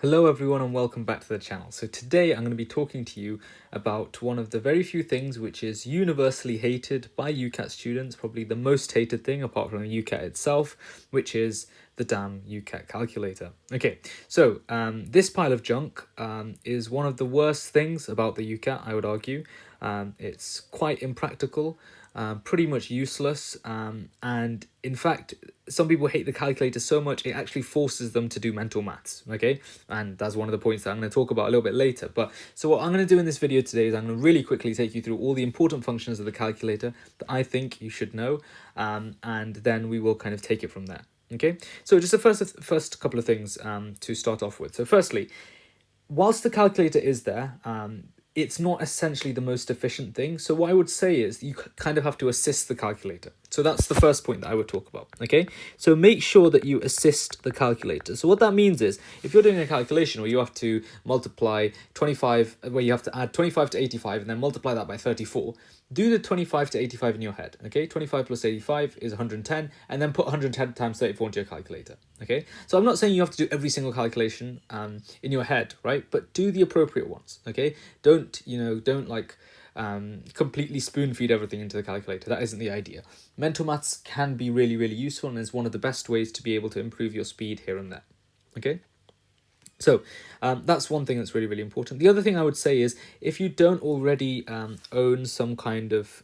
Hello everyone and welcome back to the channel. So today I'm going to be talking to you about one of the very few things which is universally hated by UCAT students, probably the most hated thing apart from the UCAT itself, which is the damn UCAT calculator. Okay, so this pile of junk is one of the worst things about the UCAT, I would argue. It's quite impractical, pretty much useless, and in fact some people hate the calculator so much it actually forces them to do mental maths, okay? And that's one of the points that I'm going to talk about a little bit later. But so what I'm going to do in this video today is I'm going to really quickly take you through all the important functions of the calculator that I think you should know, and then we will kind of take it from there. Okay, so just the first couple of things to start off with. So firstly, whilst the calculator is there, it's not essentially the most efficient thing. So what I would say is you kind of have to assist the calculator. So that's the first point that I would talk about, okay? So make sure that you assist the calculator. So what that means is if you're doing a calculation where you have to multiply 25, where you have to add 25 to 85 and then multiply that by 34, do the 25 to 85 in your head, okay? 25 plus 85 is 110, and then put 110 times 34 into your calculator, okay? So I'm not saying you have to do every single calculation in your head, right? But do the appropriate ones, okay? Don't like completely spoon feed everything into the calculator. That isn't the idea. Mental maths can be really, really useful and is one of the best ways to be able to improve your speed here and there, okay? So that's one thing that's really, really important. The other thing I would say is if you don't already own some kind of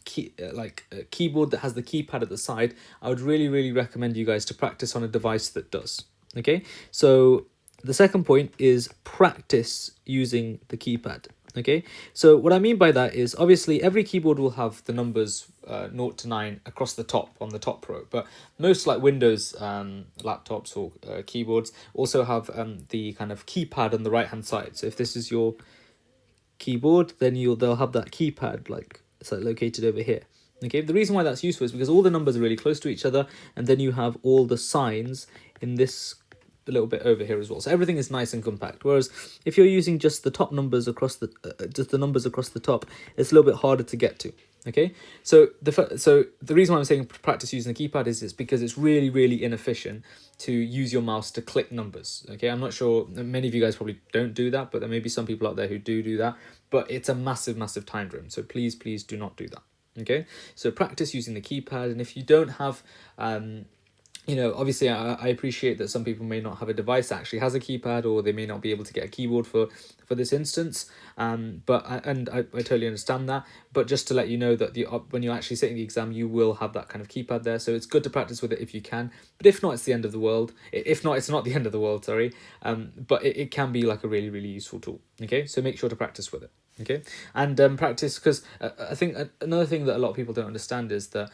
keyboard that has the keypad at the side, I would really, really recommend you guys to practice on a device that does. Okay, so the second point is practice using the keypad. Okay, so what I mean by that is obviously every keyboard will have the numbers 0 to 9 across the top on the top row, but most like Windows laptops or keyboards also have the kind of keypad on the right hand side. So if this is your keyboard, then they'll have that keypad like it's like located over here. Okay, the reason why that's useful is because all the numbers are really close to each other, and then you have all the signs in this a little bit over here as well, so everything is nice and compact. Whereas if you're using just the top numbers across the just the numbers across the top, it's a little bit harder to get to. Okay, so the reason why I'm saying practice using the keypad is because it's really, really inefficient to use your mouse to click numbers. Okay, I'm not sure, many of you guys probably don't do that, but there may be some people out there who do that, but it's a massive time drain, so please do not do that. Okay, so practice using the keypad, and if you don't have obviously I appreciate that some people may not have a device that actually has a keypad, or they may not be able to get a keyboard for this instance, but I totally understand that. But just to let you know that when you're actually sitting the exam, you will have that kind of keypad there, so it's good to practice with it if you can. But if not, it's the end of the world. If not, it's not the end of the world, sorry. But it can be like a really, really useful tool. Okay, so make sure to practice with it. Okay, and practice, because I think another thing that a lot of people don't understand is that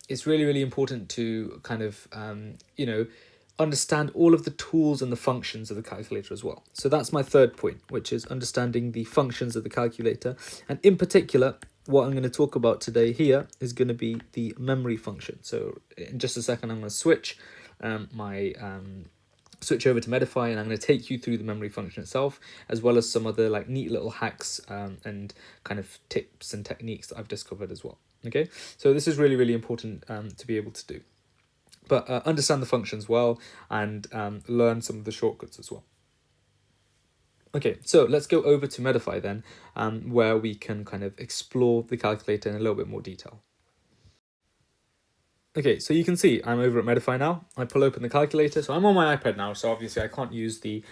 it's really, really important to kind of understand all of the tools and the functions of the calculator as well. So that's my third point, which is understanding the functions of the calculator, and in particular what I'm going to talk about today here is going to be the memory function. So in just a second I'm going to switch over to Medify, and I'm going to take you through the memory function itself, as well as some other like neat little hacks and kind of tips and techniques that I've discovered as well. Okay, so this is really, really important to be able to do. But understand the functions well, and learn some of the shortcuts as well. Okay, so let's go over to Medify then, where we can kind of explore the calculator in a little bit more detail. Okay, so you can see I'm over at Medify now. I pull open the calculator. So I'm on my iPad now, so obviously I can't use the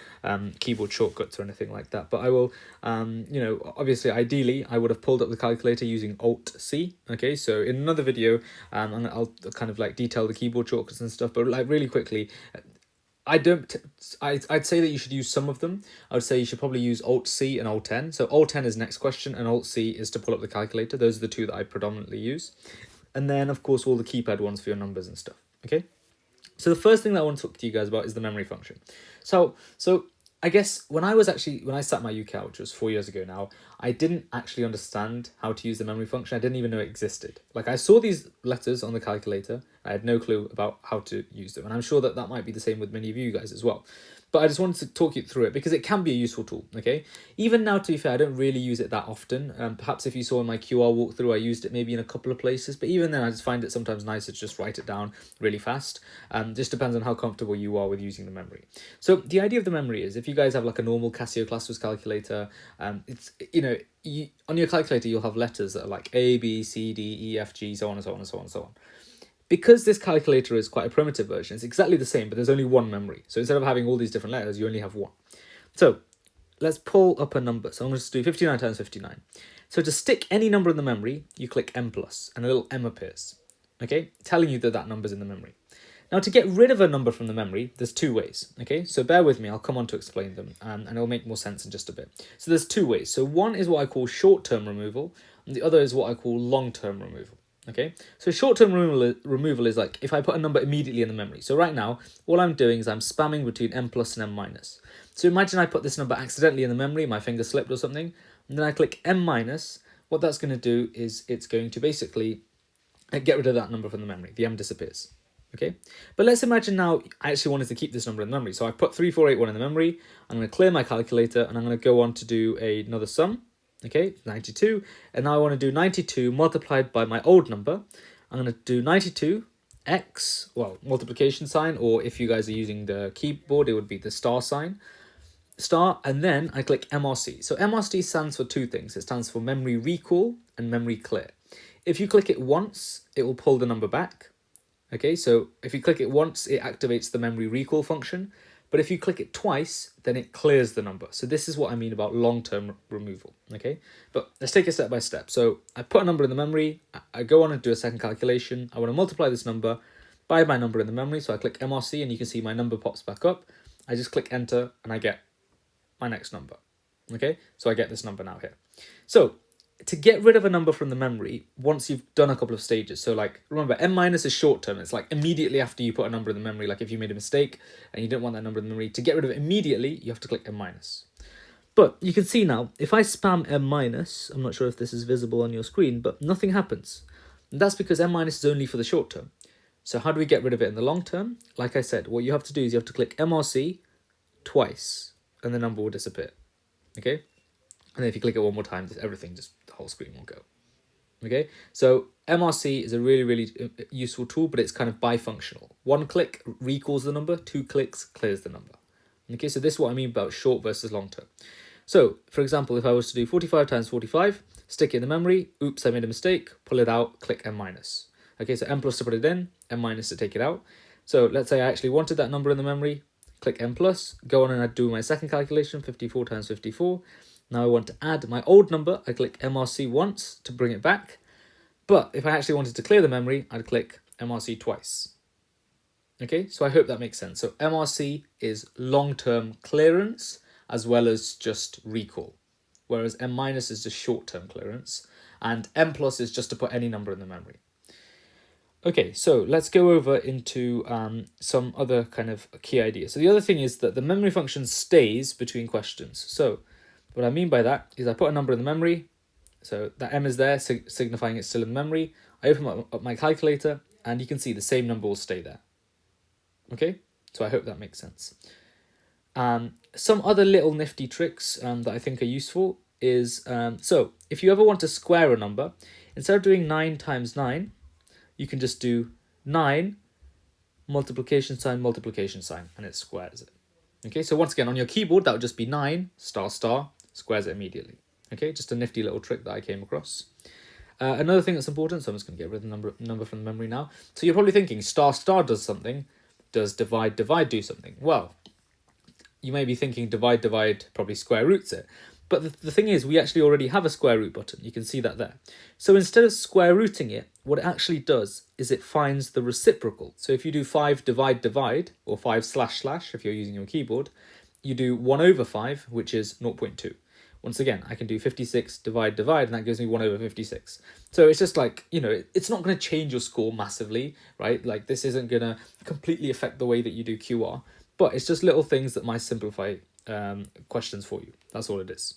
keyboard shortcuts or anything like that. But I will, obviously, ideally, I would have pulled up the calculator using Alt-C. Okay, so in another video, I'll kind of like detail the keyboard shortcuts and stuff. But like really quickly, I'd say that you should use some of them. I would say you should probably use Alt-C and Alt-N. So Alt-N is next question, and Alt-C is to pull up the calculator. Those are the two that I predominantly use. And then, of course, all the keypad ones for your numbers and stuff, okay? So the first thing that I want to talk to you guys about is the memory function. So I guess when I sat my UCAT, which was 4 years ago now, I didn't actually understand how to use the memory function. I didn't even know it existed. Like, I saw these letters on the calculator. I had no clue about how to use them. And I'm sure that might be the same with many of you guys as well. But I just wanted to talk you through it because it can be a useful tool, okay? Even now, to be fair, I don't really use it that often. Perhaps if you saw in my QR walkthrough, I used it maybe in a couple of places, but even then I just find it sometimes nicer to just write it down really fast. Just depends on how comfortable you are with using the memory. So the idea of the memory is if you guys have like a normal Casio Classworks calculator, it's, on your calculator, you'll have letters that are like A, B, C, D, E, F, G, so on and so on and so on and so on. Because this calculator is quite a primitive version, it's exactly the same, but there's only one memory. So instead of having all these different letters, you only have one. So let's pull up a number. So I'm going to do 59 times 59. So to stick any number in the memory, you click M plus, and a little M appears, okay, telling you that that number's in the memory. Now, to get rid of a number from the memory, there's two ways, okay? So bear with me, I'll come on to explain them, and it'll make more sense in just a bit. So there's two ways. So one is what I call short-term removal, and the other is what I call long-term removal. Okay, so short-term removal is like if I put a number immediately in the memory. So right now, all I'm doing is I'm spamming between M plus and M minus. So imagine I put this number accidentally in the memory, my finger slipped or something, and then I click M minus. What that's going to do is it's going to basically get rid of that number from the memory. The M disappears. Okay, but let's imagine now I actually wanted to keep this number in the memory. So I put 3481 in the memory. I'm going to clear my calculator and I'm going to go on to do another sum. Okay, 92, and now I want to do 92 multiplied by my old number. I'm going to do 92 x, well, multiplication sign, or if you guys are using the keyboard, it would be the star sign, star, and then I click MRC. So MRC stands for two things. It stands for memory recall and memory clear. If you click it once, it will pull the number back. Okay, so if you click it once, it activates the memory recall function. But if you click it twice, then it clears the number. So this is what I mean about long-term removal, okay? But let's take it step by step. So I put a number in the memory, I go on and do a second calculation. I want to multiply this number by my number in the memory. So I click MRC and you can see my number pops back up. I just click enter and I get my next number, okay? So I get this number now here. So to get rid of a number from the memory, once you've done a couple of stages, so like, remember, M minus is short term. It's like immediately after you put a number in the memory, like if you made a mistake and you didn't want that number in the memory, to get rid of it immediately, you have to click M minus. But you can see now, if I spam M minus, I'm not sure if this is visible on your screen, but nothing happens. And that's because M minus is only for the short term. So how do we get rid of it in the long term? Like I said, what you have to do is you have to click MRC twice and the number will disappear, okay? And then if you click it one more time, everything, just the whole screen will go. Okay, so MRC is a really, really useful tool, but it's kind of bifunctional. One click recalls the number, two clicks clears the number. Okay, so this is what I mean about short versus long term. So, for example, if I was to do 45 times 45, stick it in the memory, oops, I made a mistake, pull it out, click M minus. Okay, so M plus to put it in, M minus to take it out. So let's say I actually wanted that number in the memory, click M plus, go on and I do my second calculation, 54 times 54. Now I want to add my old number, I click MRC once to bring it back. But if I actually wanted to clear the memory, I'd click MRC twice. Okay, so I hope that makes sense. So MRC is long-term clearance as well as just recall, whereas M minus is just short-term clearance, and M plus is just to put any number in the memory. Okay, so let's go over into some other kind of key ideas. So the other thing is that the memory function stays between questions. So what I mean by that is I put a number in the memory, so that M is there, signifying it's still in memory. I open up my calculator, and you can see the same number will stay there. Okay, so I hope that makes sense. Some other little nifty tricks that I think are useful is, so if you ever want to square a number, instead of doing 9 times 9, you can just do 9 multiplication sign, and it squares it. Okay, so once again, on your keyboard, that would just be 9 star star, squares it immediately. Okay, just a nifty little trick that I came across. Another thing that's important, so I'm just going to get rid of the number from the memory now. So you're probably thinking star star does something. Does divide divide do something? Well, you may be thinking divide divide probably square roots it. But the thing is, we actually already have a square root button. You can see that there. So instead of square rooting it, what it actually does is it finds the reciprocal. So if you do 5 divide divide, or 5 slash slash if you're using your keyboard, you do 1 over 5, which is 0.2. Once again, I can do 56 divide divide, and that gives me 1 over 56. So it's just like, you know, it's not going to change your score massively, right? Like this isn't going to completely affect the way that you do QR, but it's just little things that might simplify questions for you. That's all it is.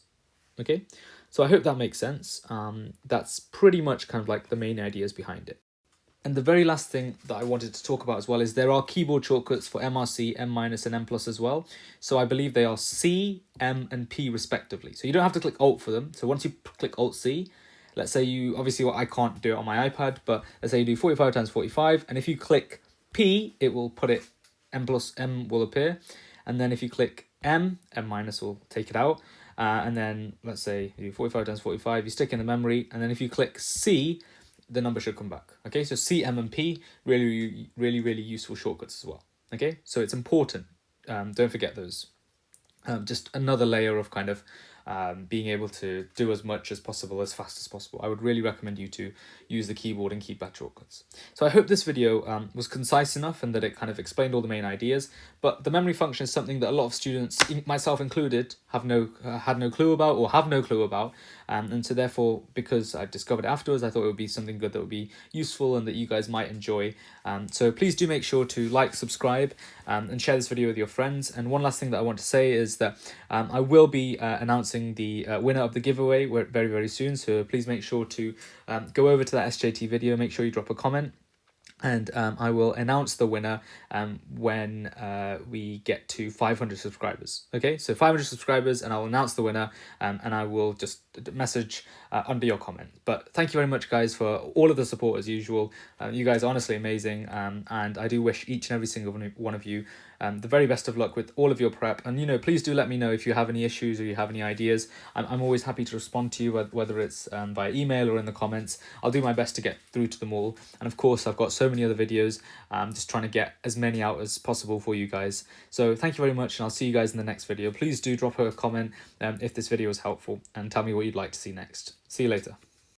Okay, so I hope that makes sense. That's pretty much kind of like the main ideas behind it. And the very last thing that I wanted to talk about as well is there are keyboard shortcuts for MRC, M-, and M+ as well. So I believe they are C, M, and P respectively. So you don't have to click Alt for them. So once you click Alt-C, let's say you, obviously I can't do it on my iPad, but let's say you do 45 times 45, and if you click P, it will put it, M+ will appear. And then if you click M, M- will take it out. And then let's say you do 45 times 45, you stick in the memory, and then if you click C, the number should come back. Okay, so C, M, and P, really useful shortcuts as well. Okay, so it's important. Don't forget those. Just another layer of kind of being able to do as much as possible, as fast as possible. I would really recommend you to use the keyboard and keypad shortcuts. So I hope this video was concise enough and that it kind of explained all the main ideas. But the memory function is something that a lot of students, myself included, have had no clue about or have no clue about. And so therefore, because I discovered it afterwards, I thought it would be something good that would be useful and that you guys might enjoy. So please do make sure to like, subscribe, and share this video with your friends. And one last thing that I want to say is that I will be announcing the winner of the giveaway very soon. So please make sure to go over to that SJT video, make sure you drop a comment. And I will announce the winner when we get to 500 subscribers. Okay, so 500 subscribers, and I'll announce the winner, and I will just message under your comment. But thank you very much, guys, for all of the support as usual. You guys are honestly amazing, and I do wish each and every single one of you the very best of luck with all of your prep. And please do let me know if you have any issues or you have any ideas. I'm always happy to respond to you, whether it's via email or in the comments. I'll do my best to get through to them all. And of course, I've got so many other videos, just trying to get as many out as possible for you guys. So thank you very much, and I'll see you guys in the next video. Please do drop a comment if this video was helpful, and tell me what you'd like to see next. See you later.